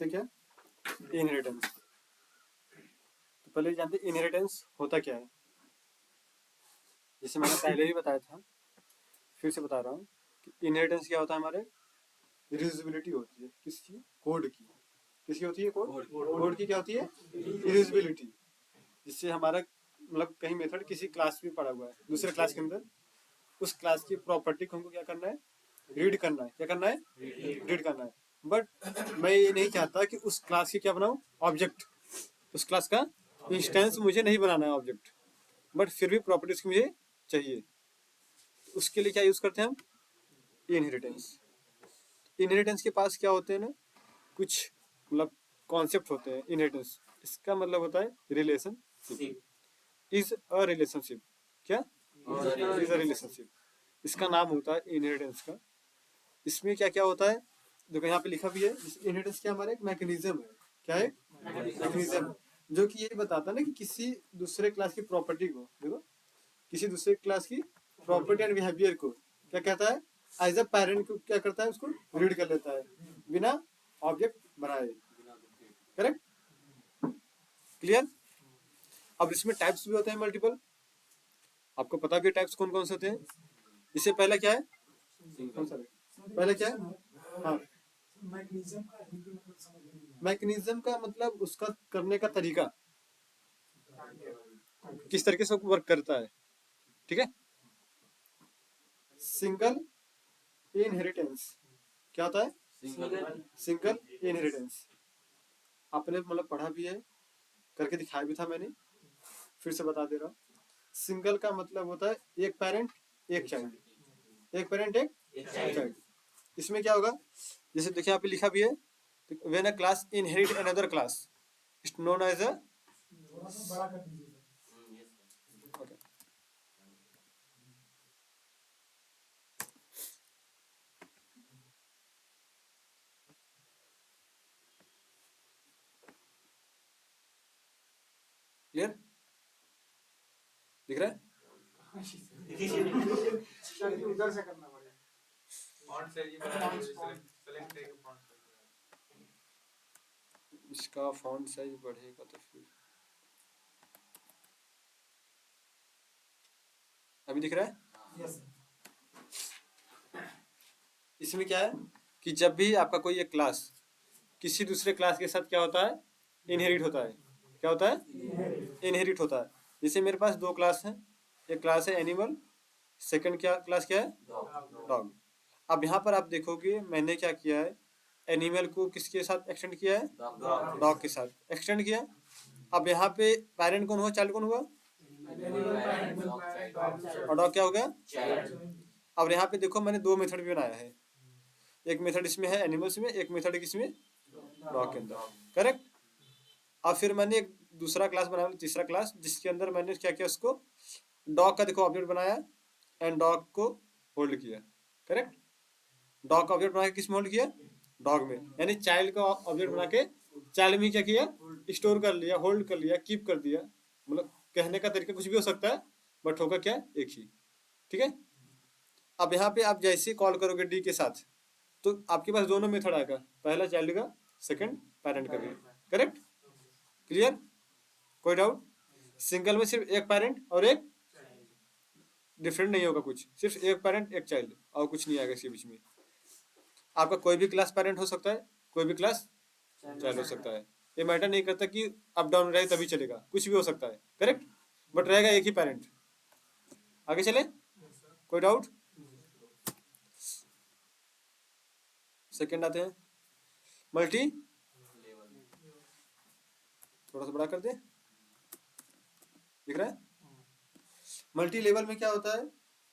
देखते हैं क्या इनहेरिटेंस। तो पहले जानते हैं इनहेरिटेंस होता क्या है। जैसे मैंने पहले ही बताया था, फिर से बता रहा हूँ कि इनहेरिटेंस क्या होता है। हमारे इरिजिबिलिटी होती है किसकी, कोड की। किसकी होती है, कोड की क्या होती है, इरिजिबिलिटी। जिससे हमारा मतलब कहीं मेथड किसी क्लास में पड़ा हुआ है, दूसरे क्लास के अंदर, उस क्लास की प्रॉपर्टी को हमको क्या करना है, रीड करना है। क्या करना है, रीड करना है। बट मैं ये नहीं चाहता कि उस क्लास की क्या बनाऊं, ऑब्जेक्ट। उस क्लास का इंस्टेंस मुझे नहीं बनाना है ऑब्जेक्ट, बट फिर भी प्रॉपर्टीज की मुझे चाहिए। उसके लिए क्या यूज करते हैं हम, इनहेरिटेंस। इनहेरिटेंस के पास क्या होते हैं ना, कुछ मतलब कॉन्सेप्ट होते हैं इनहेरिटेंस। इसका मतलब होता है रिलेशनशिप, इज अ रिलेशनशिप। क्या, इज अ रिलेशनशिप। इसका नाम होता है इनहेरिटेंस का। इसमें क्या क्या होता है, देखो यहाँ पे लिखा भी है। इनहेरिटेंस क्या, हमारा एक मैकेनिज्म है। क्या है, मैकेनिज्म, जो कि ये बताता है ना कि किसी दूसरे क्लास की प्रॉपर्टी को, देखो, किसी दूसरे क्लास की प्रॉपर्टी एंड बिहेवियर को क्या कहता है, एज अ पेरेंट को क्या करता है, उसको रीड कर लेता है बिना ऑब्जेक्ट बनाए। Correct, clear. अब इसमें टाइप्स भी होते हैं मल्टीपल। आपको पता भी टाइप्स कौन कौन से होते हैं। इससे पहले क्या है, कौन सा, पहले क्या है, हाँ, मैकेनिज्म का मतलब उसका करने का तरीका, किस तरीके से वर्क करता है। ठीक है। सिंगल इनहेरिटेंस क्या होता है, सिंगल इनहेरिटेंस। आपने मतलब पढ़ा भी है, करके दिखाया भी था मैंने, फिर से बता दे रहा हूँ। सिंगल का मतलब होता है एक पेरेंट एक चाइल्ड, एक पेरेंट एक चाइल्ड। इसमें क्या होगा, जैसे देखिए यहाँ पे लिखा भी है, when a class inherit another class it's known as a, clear, दिख रहा है। उधर से करना पड़ेगा। इसका फॉन्ट साइज बढ़ेगा तो फिर, अभी दिख रहा है। यस। इसमें क्या है कि जब भी आपका कोई एक क्लास किसी दूसरे क्लास के साथ क्या होता है, इनहेरिट होता है। क्या होता है, इनहेरिट होता है। जैसे मेरे पास दो क्लास हैं, एक क्लास है एनिमल, सेकंड क्या क्लास क्या है, डॉग। अब यहाँ पर आप देखोगे मैंने क्या किया है, एनिमल को किसके साथ एक्सटेंड किया है, डॉग के साथ एक्सटेंड किया। अब यहाँ पे पेरेंट कौन हुआ, चाइल्ड कौन हुआ, और डॉग क्या हो गया। अब यहाँ पे देखो मैंने दो मेथड भी बनाया है, एक मेथड इसमें है एनिमल्स में, एक मेथड किसमें, डॉग के अंदर। करेक्ट। अब फिर मैंने एक दूसरा क्लास बनाया, तीसरा क्लास, जिसके अंदर मैंने क्या किया, उसको डॉग का देखो ऑब्जेक्ट बनाया एंड डॉग को होल्ड किया। करेक्ट, डॉग का ऑब्जेक्ट बना के किस में होल्ड किया, डॉग में। यानी चाइल्ड का ऑब्जेक्ट बना के चाइल्ड में क्या किया, स्टोर कर लिया, होल्ड कर लिया, कीप कर दिया। मतलब कहने का तरीका कुछ भी हो सकता है, बट होगा क्या, एक ही। ठीक है। अब यहाँ पे आप जैसे कॉल करोगे डी के साथ, तो आपके पास दोनों मेथड आएगा, पहला चाइल्ड का, सेकंड पेरेंट का भी। करेक्ट, क्लियर, कोई डाउट। सिंगल में सिर्फ एक पेरेंट और एक, डिफरेंट नहीं होगा कुछ, सिर्फ एक पेरेंट एक चाइल्ड, और कुछ नहीं आएगा इसके बीच में। आपका कोई भी क्लास पेरेंट हो सकता है, कोई भी क्लास चाइल्ड हो सकता है। ये मैटर नहीं करता कि अप डाउन रहे तभी चलेगा, कुछ भी हो सकता है। करेक्ट, बट रहेगा एक ही पेरेंट। आगे चले, कोई डाउट। सेकंड आते हैं, मल्टी, थोड़ा सा बड़ा कर दे, दिख रहा है। मल्टी लेवल में क्या होता है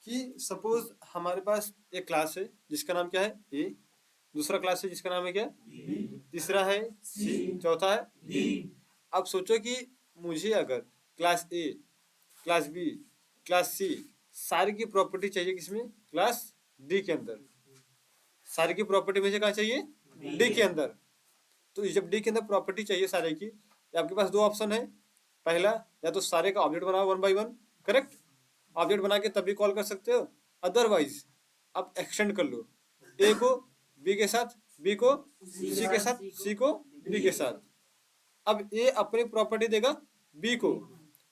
कि सपोज हमारे पास एक क्लास है जिसका नाम क्या है ए, दूसरा क्लास है जिसका नाम है क्या, तीसरा है सी, चौथा है डी। अब सोचो कि मुझे अगर class A, class B, class C सारी की प्रॉपर्टी चाहिए किसमें, क्लास डी के अंदर। सारी की प्रॉपर्टी मुझे कहाँ चाहिए, डी के अंदर। तो जब डी के अंदर प्रॉपर्टी चाहिए सारे की, आपके पास दो ऑप्शन है, पहला या तो सारे का ऑब्जेक्ट बनाओ one by one. Correct, object बना के तभी कॉल कर सकते हो, अदरवाइज आप एक्सटेंड कर लो, ए को बी के साथ, बी को सी के साथ, सी को बी के साथ। अब ए अपनी प्रॉपर्टी देगा बी को,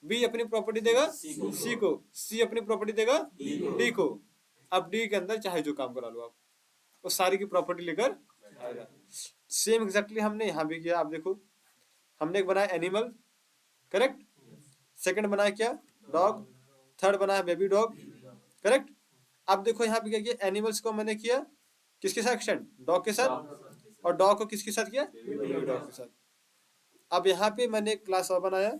बी अपनी प्रॉपर्टी देगा सी को, सी अपनी प्रॉपर्टी देगा डी को। अब डी के अंदर चाहे जो काम करा लो आप, वो सारी की प्रॉपर्टी लेकर आएगा। सेम एग्जैक्टली हमने यहाँ भी किया। आप देखो, हमने एक बनाया एनिमल, करेक्ट, सेकंड बनाया क्या, डॉग, थर्ड बनाया बेबी डॉग, करेक्ट। अब देखो यहाँ पे क्या किया, एनिमल्स को मैंने किया किसके साथ एक्सटेंड, डॉग के साथ, और डॉग को किसके साथ किया, बेबी डॉग के साथ। अब यहाँ पे मैंने एक क्लास और बनाया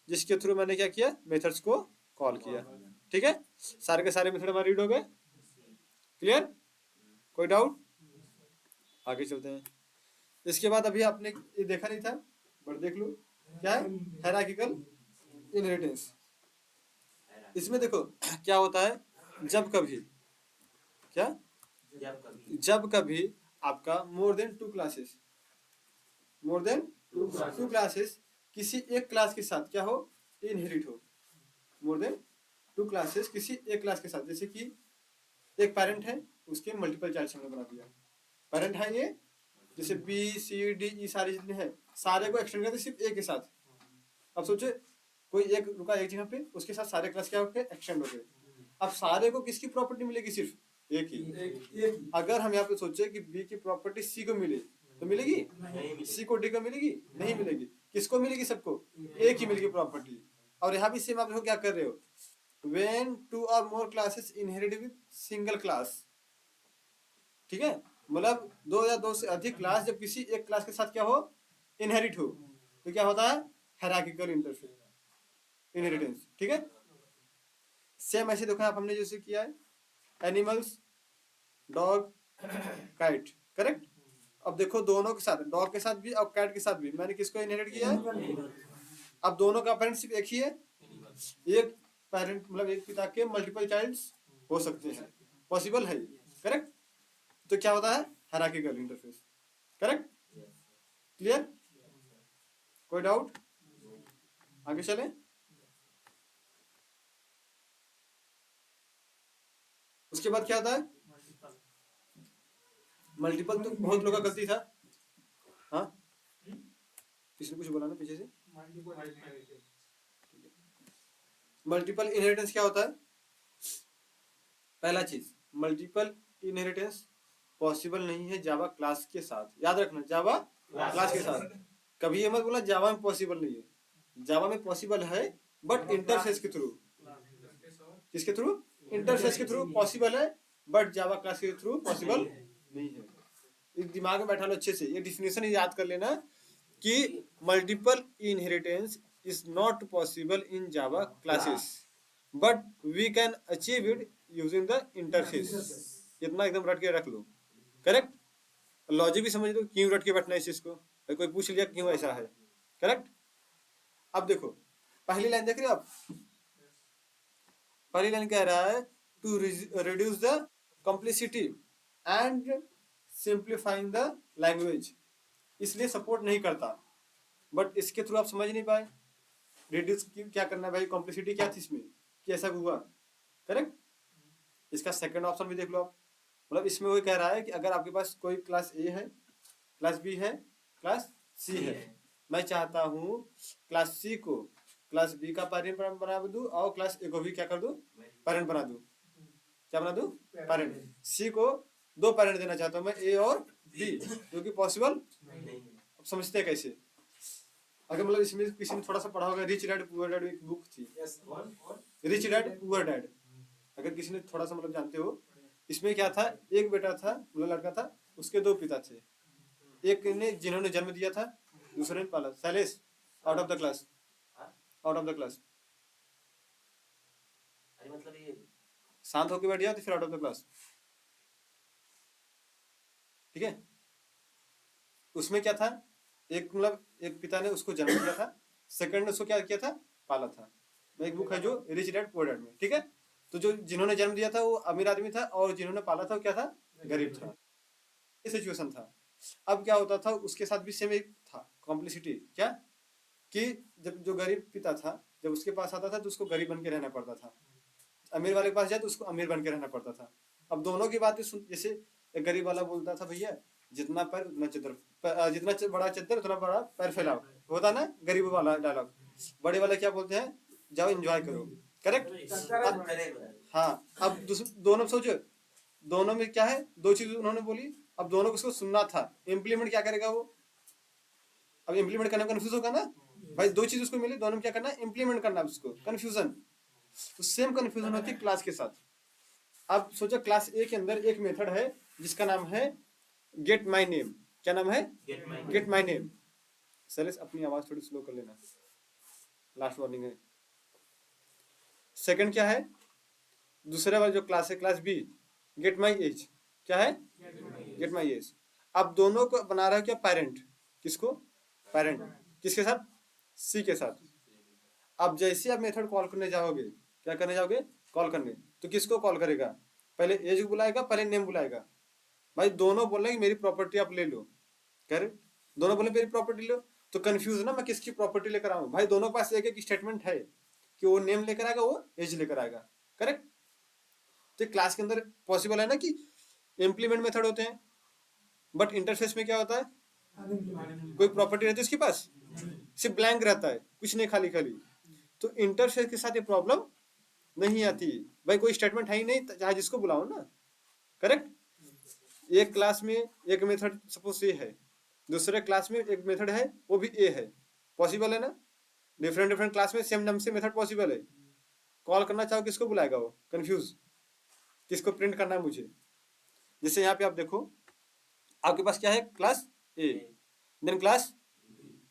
जिसके थ्रू मैंने क्या किया, मेथड्स को कॉल किया। ठीक है, सारे के सारे मेथड हमारे रीड हो गए, क्लियर, कोई डाउट, आगे चलते हैं। इसके बाद अभी आपने ये देखा नहीं था, बट देख लो क्या है, हायरार्किकल इनहेरिटेंस। इसमें देखो क्या होता है, जब कभी क्या, जब कभी आपका more than two classes, more than two classes किसी एक क्लास के साथ क्या हो, इनहेरिट हो, मोर देन टू क्लासेस किसी एक क्लास के साथ। जैसे कि एक पेरेंट है, उसके मल्टीपल चाइल्ड हमने बना दिया, पेरेंट है ये, जैसे बी सी डी ई सारे जितने हैं सारे को एक्सटेंड करते सिर्फ ए के साथ। अब सोचे कोई एक रुका एक जगह पे, उसके साथ सारे क्लास क्या हो गए, एक्सटेंड हो गए। अब सारे को किसकी प्रॉपर्टी मिलेगी, सिर्फ एक ही। अगर हम यहाँ पे सोचे कि बी की प्रॉपर्टी सी को मिले तो मिलेगी, सी को डी को मिलेगी, नहीं मिलेगी। किसको मिलेगी, सबको एक ही मिलेगी प्रॉपर्टी। और यहाँ भी सेम आप देखो क्या कर रहे हो, when two or more classes inherit with single class, ठीक है, मतलब दो या दो से अधिक क्लास जब किसी एक क्लास के साथ क्या हो, इनहेरिट हो, तो क्या होता है, हायरार्किकल इनहेरिटेंस। ठीक है, सेम ऐसे देखो आप, हमने जैसे किया है एनिमल्स, डॉग, काइट, करेक्ट। अब देखो दोनों के साथ, डॉग के साथ भी और कैट के साथ भी मैंने किसको इनहेरिट किया है, अब दोनों का पेरेंट सिर्फ एक ही है, एक पेरेंट मतलब एक पिता के मल्टीपल चाइल्ड्स हो सकते हैं, पॉसिबल है, करेक्ट। तो क्या होता है, हायरार्किकल इंटरफेस, करेक्ट, क्लियर, कोई डाउट, आगे चलें। उसके बाद क्या होता है, मल्टीपल, तो बहुत लोगों का गलती था, हाँ किसी ने कुछ बोला ना पीछे से, मल्टीपल इनहेरिटेंस क्या होता है, पहला चीज, मल्टीपल इनहेरिटेंस पॉसिबल नहीं है जावा क्लास के साथ, याद रखना, जावा क्लास के साथ। कभी ये मत बोला जावा में पॉसिबल नहीं है, जावा में पॉसिबल है बट इंटरफेस के थ्रू, किसके थ्रू, इंटरफेस के थ्रू पॉसिबल है, बट जावा क्लास के थ्रू पॉसिबल नहीं है। इस दिमाग में बैठा लो अच्छे से, ये डिफिनेशन याद कर लेना कि multiple inheritance is not possible in Java classes, but we can achieve it using the interface. इतना एकदम रट के रख लो, करेक्ट। लॉजिक भी समझ लो, क्यों रट के बैठना है इस चीज को, कोई पूछ लिया क्यों ऐसा है, करेक्ट। अब देखो पहली लाइन देख रहे हो आप, पहली लाइन कह रहा है to reduce the complexity and simplifying the language, इसलिए सपोर्ट नहीं करता, बट इसके थ्रू आप समझ नहीं पाए रिड्यूस क्या करना है भाई, कॉम्प्लेक्सिटी क्या थी इसमें, कैसा हुआ, करेक्ट। इसका सेकंड ऑप्शन भी देख लो आप, मतलब इसमें वही कह रहा है कि अगर आपके पास कोई क्लास ए है, क्लास बी है, क्लास सी है, मैं चाहता हूँ क्लास सी को क्लास बी का पेरेंट बना दूं और क्लास ए को भी क्या कर दूं, पेरेंट बना दूं, क्या बना दूं, पेरेंट। सी को दो पेरेंट देना चाहता हूँ मैं, ए और बी, जो कि पॉसिबल नहीं। अब समझते हैं कैसे, अगर मतलब इसमें किसी ने थोड़ा सा पढ़ा होगा, रिच डैड पुअर डैड, एक बुक थी, रिच डैड पुअर डैड, अगर किसी ने थोड़ा सा मतलब जानते हो, इसमें क्या था, एक बेटा था, मतलब लड़का था, उसके दो पिता थे, एक ने जिन्होंने जन्म दिया था, दूसरे ने पाला। Shailesh out of the class, out of the class, मतलब ये शांत होकर बैठ गया तो फिर आउट ऑफ द क्लास, ठीक है। उसमें क्या था, एक मतलब एक पिता ने उसको जन्म दिया था, सेकंड ने उसको क्या किया था, पाला था। एक बुक है जो रिच डैड पुअर डैड में, ठीक है। तो जो जिन्होंने जन्म दिया था वो अमीर आदमी था और जिन्होंने पाला था वो क्या था, गरीब था, ये सिचुएशन था। अब क्या होता था, उसके साथ भी सेम एक था कॉम्प्लिसिटी, क्या कि जब जो गरीब पिता था जब उसके पास आता था तो उसको गरीब बन के रहना पड़ता था, अमीर वाले के पास जाए तो उसको अमीर बन के रहना पड़ता था। अब दोनों की बातें सुन, जैसे एक गरीब वाला बोलता था भैया जितना पैर उतना चद्दर, जितना बड़ा चद्दर उतना बड़ा पैर फैलाओ, होता ना गरीब वाला डायलॉग। बड़े वाले क्या बोलते हैं, जाओ एंजॉय करो, करेक्ट। हाँ, अब दोनों सोचो, दोनों में क्या है, दो चीज उन्होंने बोली, अब दोनों को उसको सुनना था, इम्प्लीमेंट क्या करेगा वो, अब इम्प्लीमेंट करने में कंफ्यूज होगा ना भाई, दो चीज उसको मिली, दोनों में क्या करना है, इम्प्लीमेंट करना है उसको, कंफ्यूजन। तो सेम कंफ्यूजन होती है क्लास के साथ। अब सोचो क्लास ए के अंदर एक मेथड है जिसका नाम है गेट माई नेम। क्या नाम है, गेट माई नेम। सैलेस अपनी आवाज थोड़ी स्लो कर लेना, लास्ट वार्निंग है। सेकंड क्या है, दूसरा वाला जो क्लास है class B, get my age. क्या है, गेट माई एज। अब दोनों को बना रहा है क्या, पेरेंट, किसको, पेरेंट, किसके साथ, सी के साथ। अब जैसे आप मेथड कॉल करने जाओगे, क्या करने जाओगे, कॉल करने, तो किसको कॉल करेगा, पहले एज बुलाएगा, पहले नेम बुलाएगा। भाई दोनों बोल रहे हैं कि मेरी प्रॉपर्टी आप ले लो, कर दोनों बोले मेरी प्रॉपर्टी लो, तो कंफ्यूज ना मैं किसकी प्रॉपर्टी लेकर आऊं। भाई दोनों के पास एक एक स्टेटमेंट है कि वो नेम लेकर आएगा, वो एज लेकर आएगा, करेक्ट। तो क्लास के अंदर पॉसिबल है ना कि इम्प्लीमेंट मेथड होते हैं, बट इंटरफेस में क्या होता है, कोई प्रॉपर्टी रहती है उसके पास, सिर्फ ब्लैंक रहता है, कुछ नहीं, खाली खाली। तो इंटरफेस के साथ ये प्रॉब्लम नहीं आती भाई, कोई स्टेटमेंट है ही नहीं, चाहे जिसको बुलाओ ना, करेक्ट। एक क्लास में एक मेथड सपोज ए है, दूसरे क्लास में एक मेथड है वो भी ए है, पॉसिबल है ना। डिफरेंट डिफरेंट क्लास में सेम नाम से मेथड पॉसिबल है। कॉल करना चाहो किसको बुलाएगा वो, कंफ्यूज, किसको प्रिंट करना है मुझे। जैसे यहाँ पे आप देखो, आपके पास क्या है, class A, then class,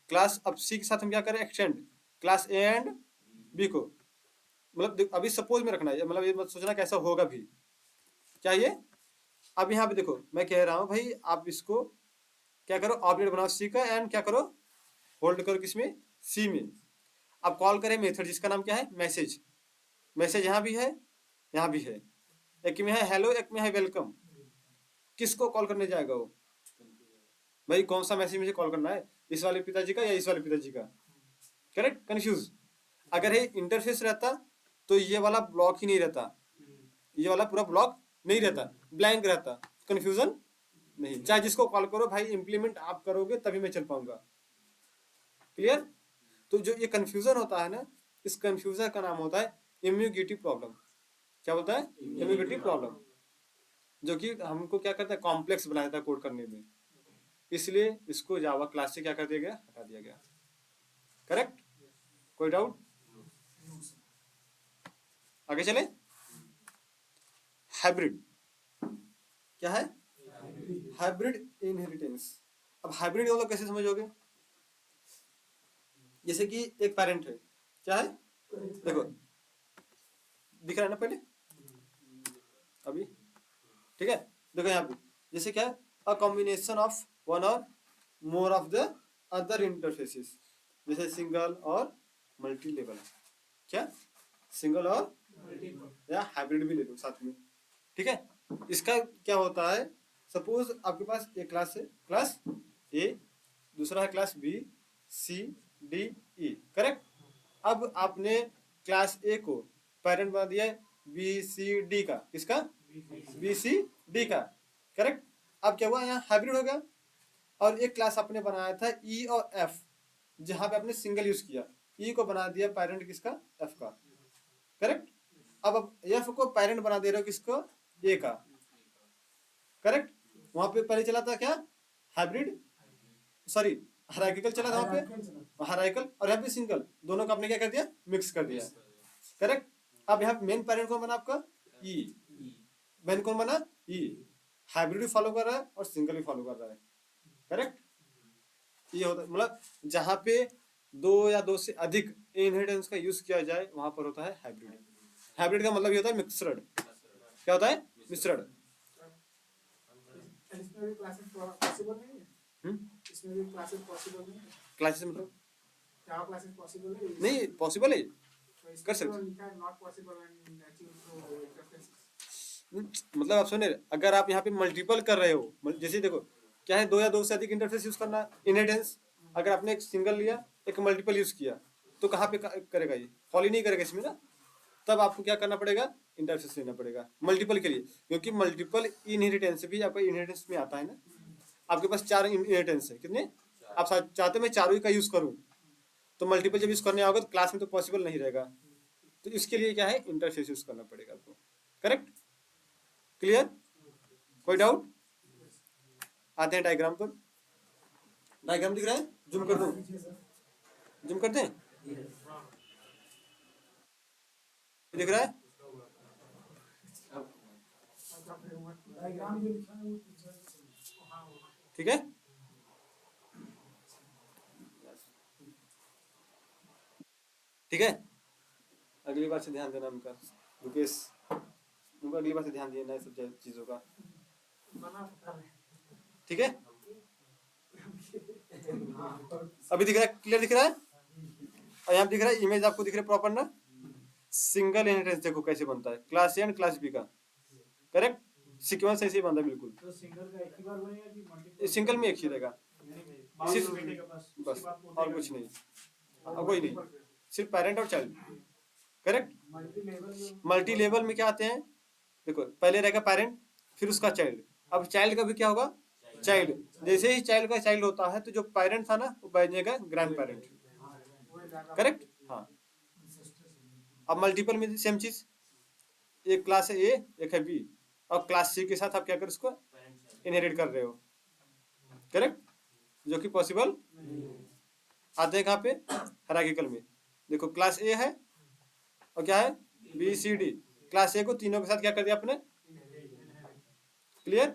class अब सी के साथ हम क्या करें, extend class A and B को। मतलब अभी सपोज में रखना है, मतलब ये मत सोचना कैसा होगा भी, क्या ये। अब यहाँ पे देखो मैं कह रहा हूँ भाई आप इसको क्या करो, ऑब्जेक्ट बनाओ सी का, एंड क्या करो, होल्ड करो किसमें, सी में। अब कॉल करें मेथड जिसका नाम क्या है, मैसेज। मैसेज यहाँ भी है, यहाँ भी है, एक में है हेलो, एक में है वेलकम। किसको कॉल करने जाएगा वो, भाई कौन सा मैसेज मुझे कॉल करना है, इस वाले पिताजी का या इस वाले पिताजी का, करेक्ट, कंफ्यूज। अगर ये इंटरफेस रहता तो ये वाला ब्लॉक ही नहीं रहता, ये वाला पूरा ब्लॉक नहीं रहता, ब्लैंक रहता, कंफ्यूजन नहीं। चाहे जिसको कॉल करो भाई, इंप्लीमेंट आप करोगे तभी मैं चल पाऊंगा, क्लियर। तो जो ये कंफ्यूजन होता है ना, इस कंफ्यूजन का नाम होता है इम्यूगिटी प्रॉब्लम। क्या बोलता है, इम्यूगिटी प्रॉब्लम, जो कि हमको क्या करता है, कॉम्प्लेक्स बना देता है कोड करने में। इसलिए इसको जावा क्लास से क्या कर दिया गया, हटा दिया गया, करेक्ट। कोई डाउट, आगे चले। हाइब्रिड, क्या है, हाइब्रिड इनहेरिटेंस। अब हाइब्रिड मतलब कैसे समझोगे, जैसे कि एक पेरेंट है, क्या है, देखो दिख रहा है ना पहले, अभी ठीक है। देखो यहाँ पे जैसे क्या है, अ कॉम्बिनेशन ऑफ वन और more of the other interfaces, जैसे सिंगल और मल्टी लेवल। क्या, सिंगल और या हाइब्रिड भी ले लो साथ में, ठीक है। इसका क्या होता है, सपोज आपके पास एक क्लास है, क्लास ए, दूसरा है क्लास बी, सी, डी, ई, करेक्ट। अब आपने क्लास ए को पेरेंट बना दिया है बी सी डी का, किसका, बी सी डी का, करेक्ट। अब क्या हुआ, यहाँ हाइब्रिड हो गया। और एक क्लास आपने बनाया था ई और एफ, जहां पे आपने सिंगल यूज किया, ई को बना दिया पेरेंट किसका, एफ का, करेक्ट। अब एफ को पेरेंट बना दे रहे हो किसको, ए का, करेक्ट। वहां पे पहले चला था क्या, हाइब्रिड, सॉरी हायरार्किकल चला था वहां पे, हायरार्किकल, और यहाँ पे सिंगल, दोनों का आपने क्या कर दिया, मिक्स कर दिया, करेक्ट। अब यहाँ मेन पेरेंट कौन बना आपका, ई, मेन कौन बना, ई। हाइब्रिड भी फॉलो कर रहा है और सिंगल भी फॉलो कर रहा है, करेक्ट। ये होता है, मतलब जहां पे दो या दो से अधिक इनहेरिटेंस का यूज किया जाए वहां पर होता है हाइब्रिड। हाइब्रिड का मतलब ये होता है मिक्सड, क्या होता है, मिश्रण। इसमें भी क्लासेस पॉसिबल नहीं है, इसमें भी क्लासेस पॉसिबल नहीं है, क्लासेस मतलब जावा क्लासेस पॉसिबल है नहीं, पॉसिबल है, कर सकते, not possible and matching to interfaces. मतलब आप सुने, अगर आप यहाँ पे मल्टीपल कर रहे हो, जैसे देखो क्या है, दो या दो से अधिक इंटरफेस यूज करना, इनहेरिटेंस। अगर आपने एक सिंगल लिया, एक मल्टीपल यूज किया, तो कहाँ पे करेगा, ये फॉलो नहीं करेगा इसमें ना। तब आपको क्या करना पड़ेगा, इंटरफेस लेना पड़ेगा मल्टीपल के लिए, क्योंकि मल्टीपल इनहेरिटेंस भी आपका इनहेरिटेंस में आता है ना। आपके पास 4 इनहेरिटेंस है, कितने? आप चाहते मैं चारों का यूज करूं, तो मल्टीपल जब यूज करने आओगे तो क्लास में तो पॉसिबल नहीं रहेगा, तो इसके लिए क्या है, इंटरफेस यूज करना पड़ेगा आपको। करेक्ट? क्लियर? कोई डाउट? आते हैं डायग्राम पर। डायग्राम दिख रहा है? जूम कर दूं? जूम कर दें? दिख रहा है? डायग्राम जो लिखा है वो ठीक है, ठीक है। अगली बार से ध्यान देना उनका, रुकेश, उनको अगली बार से ध्यान देना है सब चीजों का, ठीक है। अभी दिख रहा है? क्लियर दिख रहा है? और यहाँ दिख रहा है, इमेज आपको दिख रहा है प्रॉपर ना? सिंगल इनहेरिटेंस देखो कैसे बनता है, class A and class B का। करेक्ट? सीक्वेंस ऐसे ही बनता है बिल्कुल। तो सिंगल का एक ही बार बनेगा कि मल्टीपल? सिंगल में एक ही रहेगा, सिर्फ बेटे का बस, और कुछ नहीं, और कोई नहीं, सिर्फ पेरेंट और चाइल्ड। करेक्ट? मल्टी लेवल में क्या आते हैं, देखो पहले रहेगा पेरेंट, फिर उसका चाइल्ड, अब चाइल्ड का भी क्या होगा, चाइल्ड। जैसे ही चाइल्ड का चाइल्ड होता है तो जो पेरेंट था ना वो बन जाएगा ग्रैंड पेरेंट। करेक्ट? हाँ। अब मल्टीपल में सेम चीज, एक क्लास है ए, एक है बी, और क्लास सी के साथ आप क्या कर उसको इनहेरिट कर रहे हो। करेक्ट? जो कि पॉसिबल आते हैं कहाँ पे, हायरार्किकल में। देखो क्लास ए है और क्या है, B C D. Class A को तीनों के साथ क्या कर दिया आपने, क्लियर?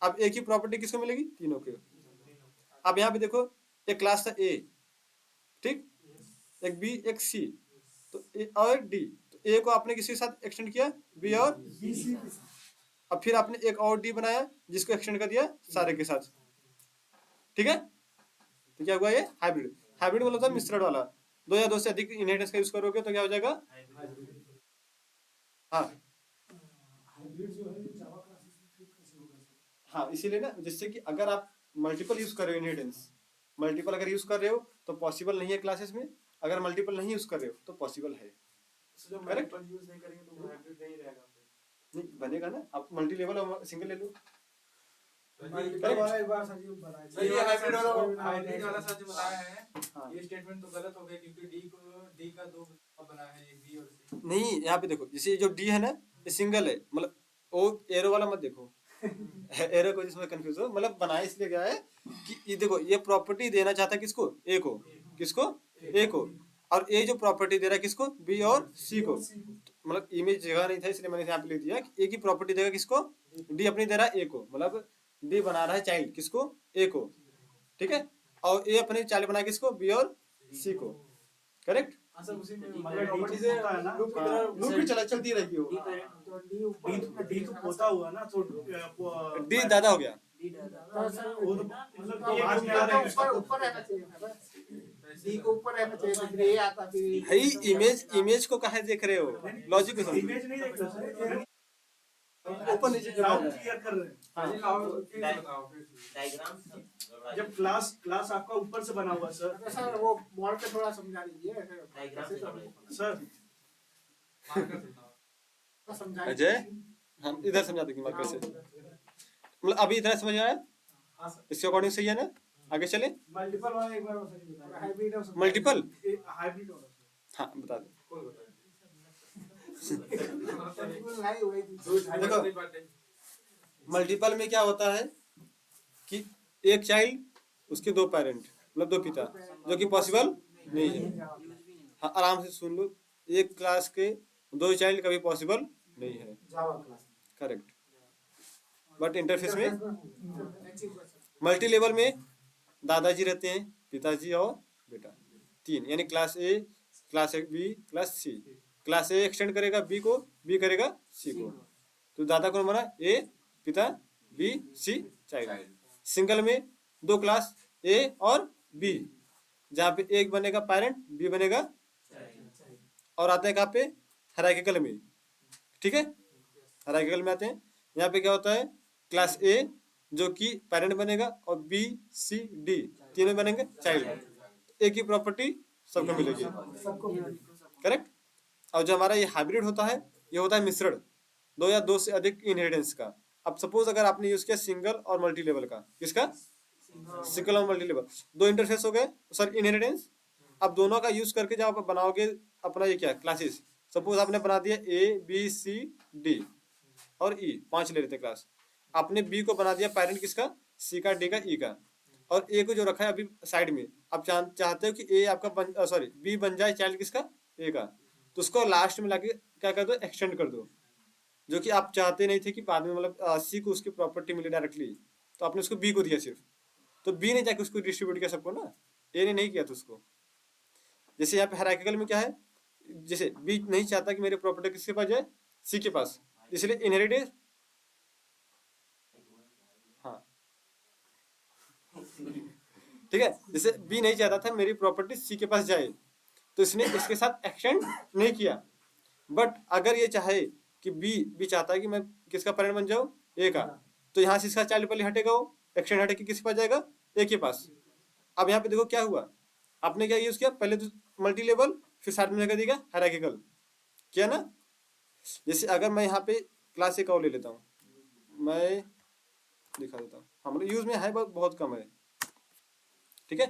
अब एक ही प्रॉपर्टी किसको मिलेगी, तीनों के। अब यहाँ पे देखो, एक क्लास था ए, ठीक, एक बी एक सी, तो ए और डी, तो ए को आपने किसी के साथ एक्सटेंड किया, बी और, अब फिर आपने एक और डी बनाया जिसको एक्सटेंड कर दिया सारे के साथ। ठीक है, तो क्या हुआ ये हाइब्रिड। हाइब्रिड मतलब था मिश्रण वाला, दो या दो से अधिक इनहेरिटेंस का यूज करोगे तो क्या हो जाएगा, हाँ हाइब्रिड जो है जावा क्लासेस में कैसे होगा सर? हाँ, इसीलिए ना, जिससे कि अगर आप मल्टीपल यूज कर रहे हो इनहेरिटेंस, मल्टीपल अगर यूज कर रहे हो तो पॉसिबल नहीं है क्लासेस में, अगर मल्टीपल नहीं यूज कर रहे हो तो पॉसिबल है। जो मल्टीपल यूज नहीं करेंगे तो वो हाइब्रिड नहीं रहेगा, नहीं बनेगा ना, आप मल्टी लेवल और सिंगल ले लो। मल्टीपल वाला एक बार सर जी बनाया सर ये हाइब्रिड वाला सर जो बनाया है, हाँ। ये स्टेटमेंट तो गलत हो गया क्योंकि डी का दो बना है, एक बी और सी। नहीं, यहाँ पे देखो, जैसे जो डी है ना ये सिंगल है, मतलब वो एरो वाला मत देखो एरो को जिसमें कंफ्यूज हो, मतलब बनाया इसलिए गया है कि ये देखो ये प्रॉपर्टी देना चाहता है किसको, ए को, किसको, ए को, और ए जो प्रॉपर्टी दे रहा है किसको, बी और सी को। मतलब इमेज जगह नहीं था इसलिए मैंने यहाँ पे लिख दिया कि ए की प्रॉपर्टी देगा किसको, डी अपनी दे रहा है ए को, मतलब डी बना रहा है चाइल्ड किसको, ए को। ठीक है, और ए अपने चाइल्ड बनाया किसको, बी और सी को। करेक्ट? सर उसी में मगर डी से होता है ना, लूप भी चलती रहेगी वो। डी तो पोता हुआ ना, तो डी दादा हो गया, वो तो मतलब ये बाद में आ रहा है उसका ऊपर रहना चाहिए था बस, डी को ऊपर रहना चाहिए था, फिर ये आता फिर भाई इमेज को कहाँ देख रहे हो, लॉजिक को समझो। इमेज नहीं देख रहा सर, ऊपर नीचे ग्राउंड क्लियर कर रहे हैं। डायग्राम जब क्लास आपका ऊपर से बना हुआ सर, अच्छा सर वो बोर्ड पे थोड़ा समझा दीजिए सर समझाइए। अजय, हम इधर समझा देंगे मार्कर से, मतलब अभी इधर समझ आया, हाँ सर, इसके अकॉर्डिंग सही है ना, आगे चले। मल्टीपल वाला एक बार वो सही बताया, हाइब्रिड और मल्टीपल, हाइब्रिड वाला सर। हाँ बता दे। नहीं हुई देखो मल्टीपल में क्या होता है कि एक चाइल्ड उसके दो पेरेंट, मतलब दो पिता, जो कि पॉसिबल नहीं है। हाँ आराम से सुन लो, एक क्लास के दो चाइल्ड कभी पॉसिबल नहीं है। Java class correct, but interface में में मल्टी लेवल में दादाजी रहते हैं, पिताजी और बेटा, तीन, यानी class A, class B, class C. Class A extend करेगा बी को, बी करेगा सी को, तो दादा कौन बना, ए पिता, बी सी चाइल्ड। सिंगल में दो क्लास ए और बी, जहाँ पे एक बनेगा पेरेंट, बी बनेगा, और आता है कहाँ पे, हायरार्किकल में। ठीक है, हायरार्किकल में आते हैं, यहाँ पे क्या होता है, क्लास ए जो कि पेरेंट बनेगा और बी सी डी तीनों बनेंगे चाइल्ड। एक ही प्रॉपर्टी सबको मिलेगी। करेक्ट? और जो हमारा ये हाइब्रिड होता है, ये होता है मिश्रण, दो या दो से अधिक इनहेरिटेंस का। अब सपोज अगर आपने यूज किया सिंगल और मल्टी लेवल का, किसका? सिंगल और मल्टी लेवल, दो इंटरफेस हो गए, सॉरी इनहेरिटेंस। अब दोनों का यूज करके जब आप बनाओगे अपना ये क्या क्लासेस, सपोज आपने बना दिया ए बी सी डी और ई, 5 ले लेते क्लास। आपने बी को बना दिया पेरेंट किसका? सी का, डी का, ई का, और ए को जो रखा है अभी साइड में। अब चाहते हो कि ए आपका सॉरी बी बन जाए चाइल्ड किसका? ए का, तो उसको लास्ट में लाके क्या कर दो? एक्सटेंड कर दो, जो कि आप चाहते नहीं थे कि बाद में मतलब सी को उसकी प्रॉपर्टी मिले डायरेक्टली, तो आपने उसको बी को दिया सिर्फ, तो बी ने जाके उसको डिस्ट्रीब्यूट किया सबको ना, ए ने नहीं किया था उसको। जैसे यहाँ पे हायरार्किकल में क्या है, जैसे बी नहीं चाहता कि मेरी प्रॉपर्टी किसके पास जाए? सी के पास, इसलिए इनहेरिटेंस, हाँ ठीक है, जैसे बी नहीं चाहता था मेरी प्रॉपर्टी सी के पास जाए, तो इसने इसके साथ एक्सटेंड नहीं किया। बट अगर ये चाहे कि बी चाहता है कि मैं किसका पेरेंट बन जाऊं? ए का, तो यहाँ से इसका चाइल्ड पहले हटेगा, वो एक्सटेंड हटे के किसके पास जाएगा? ए के पास। अब यहाँ पे देखो क्या हुआ, आपने क्या यूज किया? पहले तो मल्टी लेवल, फिर साथ में लगा देगा हायरार्किकल, किया ना? जैसे अगर मैं यहाँ पे क्लास ए का ले लेता हूँ, मैं दिखा देता हूँ, हम लोग यूज में है बहुत कम है, ठीक है।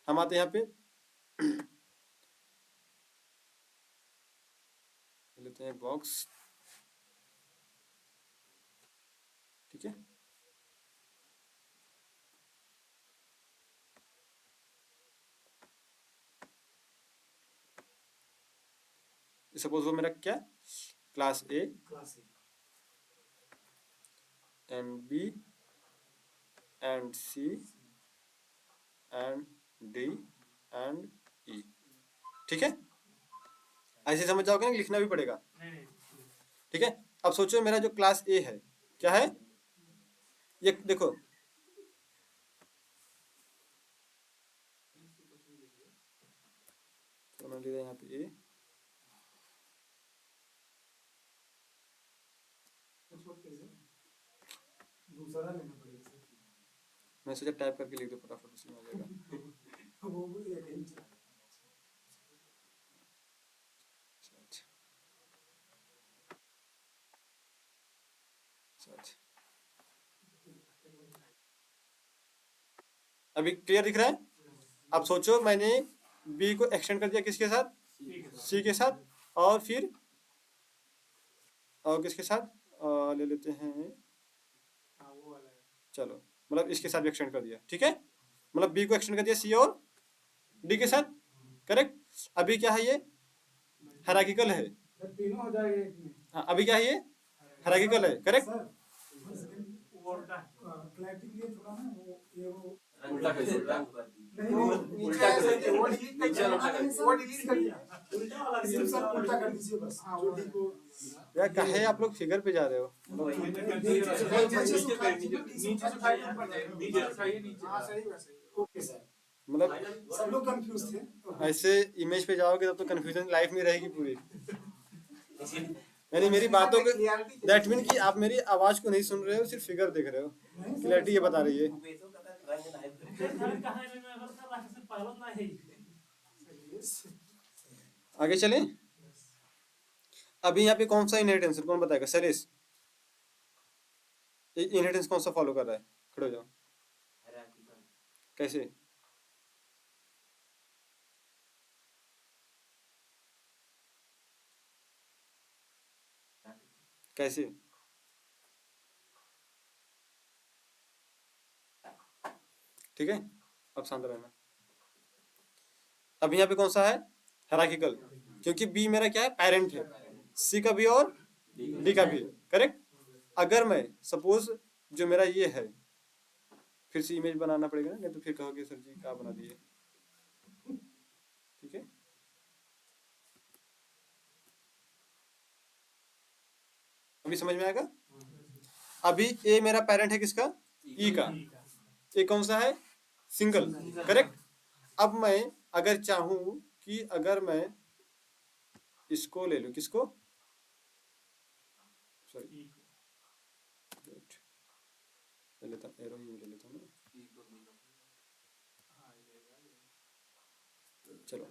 हम आते हैं यहाँ पे लेते हैं बॉक्स, ठीक है। सपोज वो मेरा क्या class A class and B and C and D and E, ठीक है। ऐसे समझ जाओगे ना, लिखना भी पड़ेगा, ठीक है। अब सोचो मेरा जो क्लास ए है क्या है, ये देखो तो मैंने लिया यहाँ पे ए, दूसरा लेना पड़ेगा सर। मैं सोचा टाइप करके लिख दो फटाफट, उसी में आ जाएगा। वो भी एक ही चला। अभी क्लियर दिख रहा है? अब सोचो मैंने बी को एक्सटेंड कर दिया किसके साथ? सी के साथ, और फिर और किसके साथ ले लेते हैं, वो वाला है। चलो मतलब इसके साथ भी एक्सटेंड कर दिया, ठीक है। मतलब बी को एक्सटेंड कर दिया सी और डी के साथ, करेक्ट। अभी क्या है, ये हायरार्किकल है, सर तीनों हो जाएगा एक में। हाँ अभी क्या है, ये हायरार्किकल है, करेक्ट। सर क्लैरिटी के लिए थोड़ा ना वो उल्टा कर दो, उल्टा नहीं उल्टा कर दो, वो डिलीट कर दिया, वो डिलीट कर दिया। उल्टा वाला सिर्फ सर उल्टा कर दीजिए बस। हाँ वो डी को यार कहे आप लोग फिगर पे जा रहे हो, नीचे से उठाइए, ऊपर जाइए, नीचे से उठाइए, नीचे। हाँ सही बात सही। ओके सर, मतलब सब लोग कंफ्यूज थे। ऐसे इमेज पे जाओगे तब तो कंफ्यूजन लाइफ में रहेगी पूरी। यानी मेरी बातों को दैट मीन कि आप मेरी आवाज को नहीं सुन रहे हो, सिर्फ फिगर देख रहे हो, क्लैरिटी ये बता रही है। आगे चले, अभी यहाँ पे कौन सा इनहेरिटेंस कौन बताएगा? सरेश, इनहेरिटेंस कौन सा फॉलो कर रहा है? खड़े हो जाओ। कैसे? कैसे? ठीक है, अब शांत रहना। अब यहाँ पे कौन सा है? हायरार्किकल, क्योंकि बी मेरा क्या है? पेरेंट है, सी का भी और डी का भी, करेक्ट। अगर मैं सपोज जो मेरा ये है, फिर से इमेज बनाना पड़ेगा ना, नहीं तो फिर कहोगे सर जी क्या बना दिए, ठीक है। अभी समझ में आएगा? अभी ए मेरा पेरेंट है किसका? ई का। ए कौन सा है? Single, correct. अब मैं अगर चाहूं कि अगर मैं इसको ले लूं, किसको? सॉरी ले लेता हूं, एरो ही ले लेता हूं ना, चलो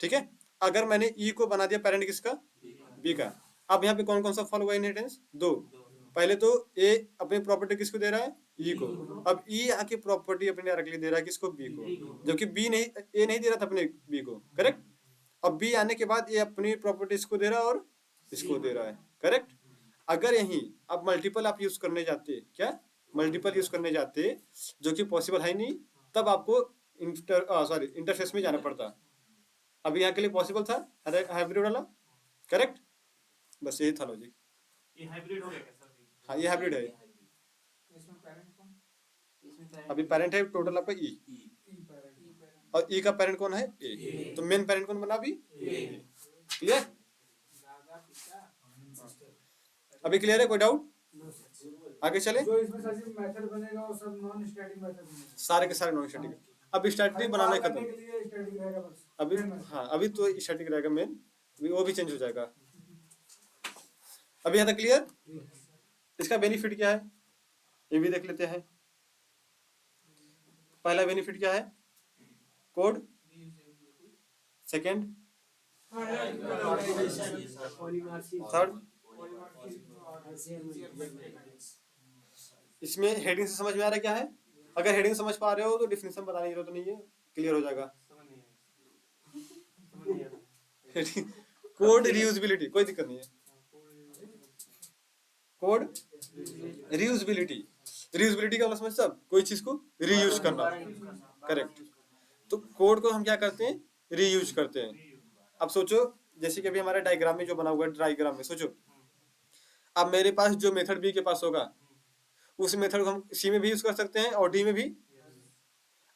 ठीक है। अगर मैंने ई को बना दिया पेरेंट किसका? बी का। अब यहाँ पे कौन कौन सा फॉलो हुआ इनहेरिटेंस? दो, पहले तो ए अपनी प्रॉपर्टी किसको दे रहा है, ई को। अब ई आके प्रॉपर्टी अपने डायरेक्टली दे रहा है किसको, बी को, जबकि बी नहीं, ए नहीं दे रहा था अपने बी को, करेक्ट। अब बी आने के बाद ये अपनी प्रॉपर्टी इसको दे रहा है और इसको दे रहा है, करेक्ट। अगर यही अब मल्टीपल आप यूज करने जाते, क्या मल्टीपल यूज करने जाते, जो कि पॉसिबल है नहीं, तब आपको इंटरफेस में जाना पड़ता। अब यहाँ के लिए पॉसिबल था हाइब्रिड वाला, करेक्ट। बस यही था लॉजिक। ये हाइब्रिड हो गया क्या सर? हाँ ये हाइब्रिड है। इसमें पेरेंट कौन? अभी पेरेंट है टोटल आपका ई, ई पेरेंट। और ई का पेरेंट कौन है, ए। तो मेन पेरेंट कौन बना अभी, क्लियर। दादा पिता। अभी क्लियर है, कोई डाउट? आगे चले। जो इसमें सर जी मेथड बनेगा वो सब नॉन स्टैटिक मेथड बनेगा। सारे के सारे नॉन स्टैटिक। अब स्टैटिक बनाना करने खत्म। के लिए स्टैटिक रहेगा बस। अभी हाँ अभी तो स्टैटिक रहेगा मेन, वो भी चेंज हो जाएगा। अभी यहाँ तक क्लियर। इसका बेनिफिट क्या है ये भी देख लेते हैं। पहला बेनिफिट क्या है, कोड। सेकंड, थर्ड, इसमें हेडिंग से समझ में आ रहा है क्या है। अगर हेडिंग समझ पा रहे हो तो डिफिनेशन बताने की जरूरत नहीं है, क्लियर हो जाएगा। कोड रियूजेबिलिटी, कोई दिक्कत नहीं है। कोड रियूजेबिलिटी, रियूजेबिलिटी का मतलब समझ सब, कोई चीज को रीयूज करना, करेक्ट। तो कोड को हम क्या करते हैं, रीयूज करते हैं। अब सोचो जैसे कि अभी हमारे डायग्राम में जो बना हुआ है, डायग्राम में सोचो, अब मेरे पास जो मेथड बी के पास होगा उस मेथड को हम सी में भी यूज कर सकते हैं और डी में भी।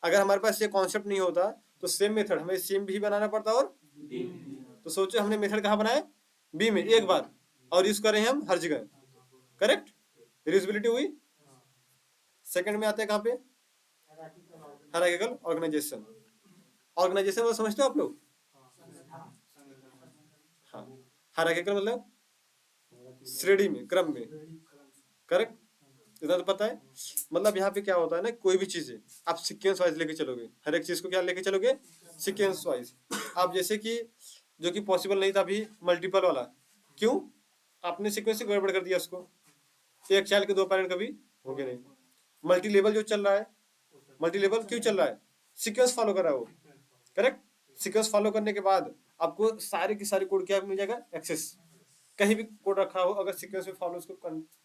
अगर हमारे पास ये कॉन्सेप्ट नहीं होता तो सेम मेथड हमें सी में भी बनाना पड़ता और तो सोचो हमने मेथड कहाँ बनाया, बी में एक बार, और यूज करें हम हर जगह, करेक्ट। रियूजेबिलिटी हुई। सेकंड में आते हैं कहाँ पे, हायरार्किकल ऑर्गेनाइजेशन। ऑर्गेनाइजेशन वो समझते हो आप लोग, हाँ। हायरार्किकल मतलब श्रेणी में, क्रम में, करेक्ट। इतना तो पता है। मतलब यहाँ पे क्या होता है ना, कोई भी चीज है आप सीक्वेंस वाइज लेके चलोगे, हर एक चीज को क्या लेके चलोगे, सीक्वेंस वाइज। आप जैसे कि जो कि पॉसिबल नहीं था अभी मल्टीपल वाला, क्यों, आपने सीक्वेंस से गड़बड़ कर दिया उसको। एक चाइल्ड के दो पेरेंट कभी हो गए नहीं। मल्टी लेवल जो चल रहा है, मल्टी लेवल क्यों चल रहा है, सीक्वेंस फॉलो कर रहा है वो, करेक्ट। सीक्वेंस फॉलो करने के बाद आपको सारे की सारी कोड क्या मिल जाएगा, एक्सेस। कहीं भी कोड रखा हो अगर सीक्वेंस में फॉलो उसको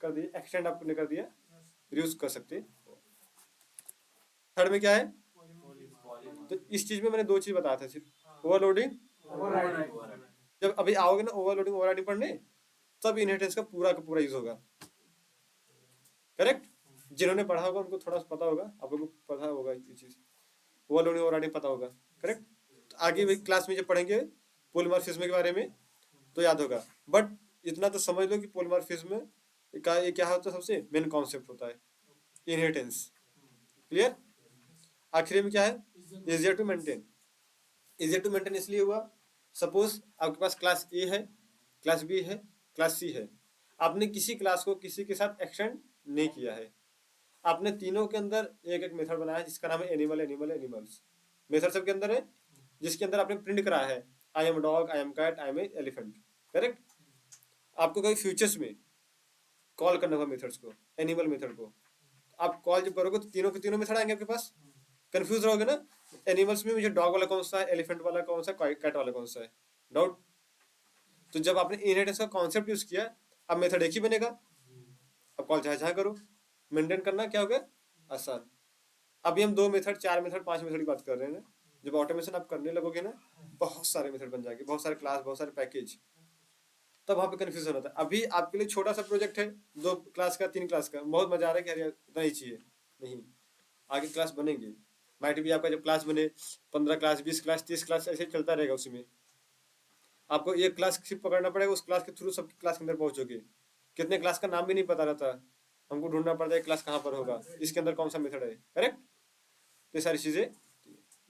कर दिया, एक्सटेंड आपने कर दिया, यूज कर सकते। थर्ड में क्या है, तो इस चीज में मैंने दो चीज बताया था, सिर्फ ओवरलोडिंग। जब अभी आओगे ना ओवरलोडिंग ओवरराइडिंग पढ़ने, तब इनहेरिटेंस का पूरा यूज होगा, करेक्ट। जिन्होंने पढ़ा होगा उनको थोड़ा पता होगा, आप लोगों को पता होगा ये चीज, ओवरलोडिंग ओवरराइडिंग पता होगा, करेक्ट। तो आगे भी क्लास में जब पढ़ेंगे पॉलीमॉर्फिज्म के बारे में तो याद होगा। बट इतना तो समझ लो कि पॉलीमॉर्फिज्म का ये क्या होता है, सबसे मेन कॉन्सेप्ट होता है इनहेरिटेंस, क्लियर। आखिरी में क्या है, easier to maintain. Easier to maintain इसलिए हुआ, सपोज आपके पास क्लास ए है, क्लास बी है, क्लास सी है। आपने किसी क्लास को किसी के साथ एक्सटेंड नहीं किया है, आपने तीनों के अंदर एक एक मेथड बनाया है जिसका नाम है एनिमल एनिमल एनिमल्स। मेथड सबके अंदर है जिसके अंदर आपने प्रिंट कराया है I am dog, I am cat, I am elephant, correct. आपको कहीं फ्यूचर्स में कॉल करना होगा मेथड्स को, एनिमल मेथड को। आप कॉल जब करोगे तो तीनों के तीनों मेथड आएंगे आपके पास, कंफ्यूज रहोगे ना, एनिमल्स में मुझे डॉग वाला कौन सा है, एलिफेंट वाला कौन सा, कैट वाला कौन सा है, डाउट। तो जब आपने इनहेरिटेंस का कॉन्सेप्ट यूज किया, अब मेथड एक ही बनेगा, अब कॉल जहाँ जहाँ करो, मेंटेन करना क्या हो गया आसान। अभी हम 2 मेथड 4 मेथड 5 मेथड की बात कर रहे हैं ना, जब ऑटोमेशन आप करने लगोगे ना बहुत सारे मेथड बन जाएंगे, बहुत सारे क्लास, बहुत सारे पैकेज, तब वहाँ पे कंफ्यूजन होता है। अभी आपके लिए छोटा सा प्रोजेक्ट है, 2 क्लास का 3 क्लास का, बहुत मजा आ रहा है कि अरे इतना ही चाहिए, नहीं आगे क्लास बनेंगे। माइट भी आपका जब क्लास बने 15 क्लास 20 क्लास 30 क्लास ऐसे चलता रहेगा, उसमें आपको एक क्लास सिर्फ पकड़ना पड़ेगा, उस क्लास के थ्रू सब क्लास के अंदर पहुंचोगे। कितने क्लास का नाम भी नहीं पता रहता, हमको ढूंढना पड़ता है क्लास कहाँ पर होगा, इसके अंदर कौन सा मेथड है, करेक्ट। तो ये सारी चीजें,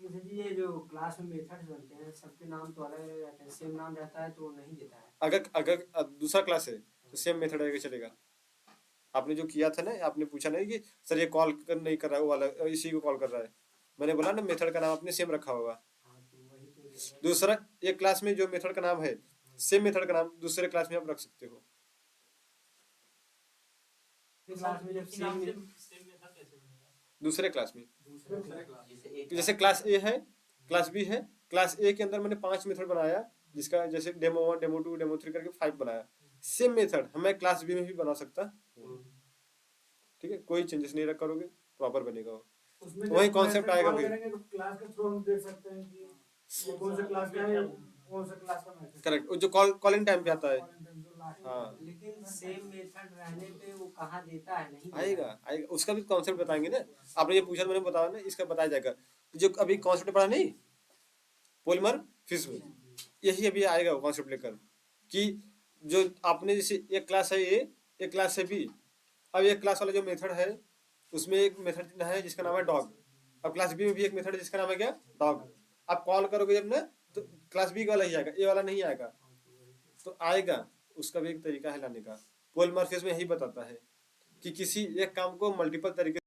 ये जो क्लास में मेथड्स बनते हैं सबके नाम तो अलग अलग रहते हैं, सेम नाम रहता है तो नहीं देता है। अगर दूसरा क्लास है तो सेम मेथड रहेगा, चलेगा। आपने जो किया था ना, आपने पूछा नहीं कि सर ये कॉल नहीं कर रहा है वो वाला, इसी को कॉल कर रहा है, मैंने बोला ना मेथड का नाम आपने सेम रखा होगा। दूसरा एक क्लास में जो मेथड का नाम है, सेम मेथड का नाम दूसरे क्लास में आप रख सकते हो। दूसरी क्लास में जब नाम सेम सेम मेथड कैसे बनेगा? दूसरे क्लास में दूसरे क्लास जैसे क्लास ए है, क्लास बी है, क्लास ए के अंदर मैंने 5 मेथड बनाया, जिसका जैसे डेमो 1, डेमो 2, डेमो 3 करके 5 बनाया। सेम मेथड हमें क्लास बी में भी बना सकता हूँ। ठीक है, कोई चेंजेस नहीं करोगे, प्रॉपर बनेगा वो। उसमें वही जब concept method आएगा call फिर। करेंगे तो क्लास के थ्रू हम देख सकते हैं कि ये कौन सा क्लास का है, कौन सा क्लास का मेथड। करेक्ट, जो कॉलिंग टाइम पे आता है। हाँ लेकिन सेम मेथड रहने पे वो कहाँ देता है, नहीं देता आएगा है। आएगा, उसका भी कॉन्सेप्ट बताएंगे ना। आपने ये पूछा, मैंने बताया ना, इसका बताया जाएगा। जो अभी कॉन्सेप्ट पढ़ा नहीं पॉलीमर फिश में, यही अभी आएगा कॉन्सेप्ट लेकर, कि जो आपने जैसे एक क्लास है ए, एक क्लास है बी। अब एक क्लास वाला जो मेथड है उसमें एक मेथड है जिसका नाम है डॉग। अब क्लास बी में भी एक मेथड है जिसका नाम है क्या, डॉग। आप कॉल करोगे जब ना तो क्लास बी वाला ही आएगा, ए वाला नहीं आएगा। तो आएगा, उसका भी एक तरीका है लाने का। पॉलीमॉर्फिज्म में यही बताता है कि किसी एक काम को मल्टीपल तरीके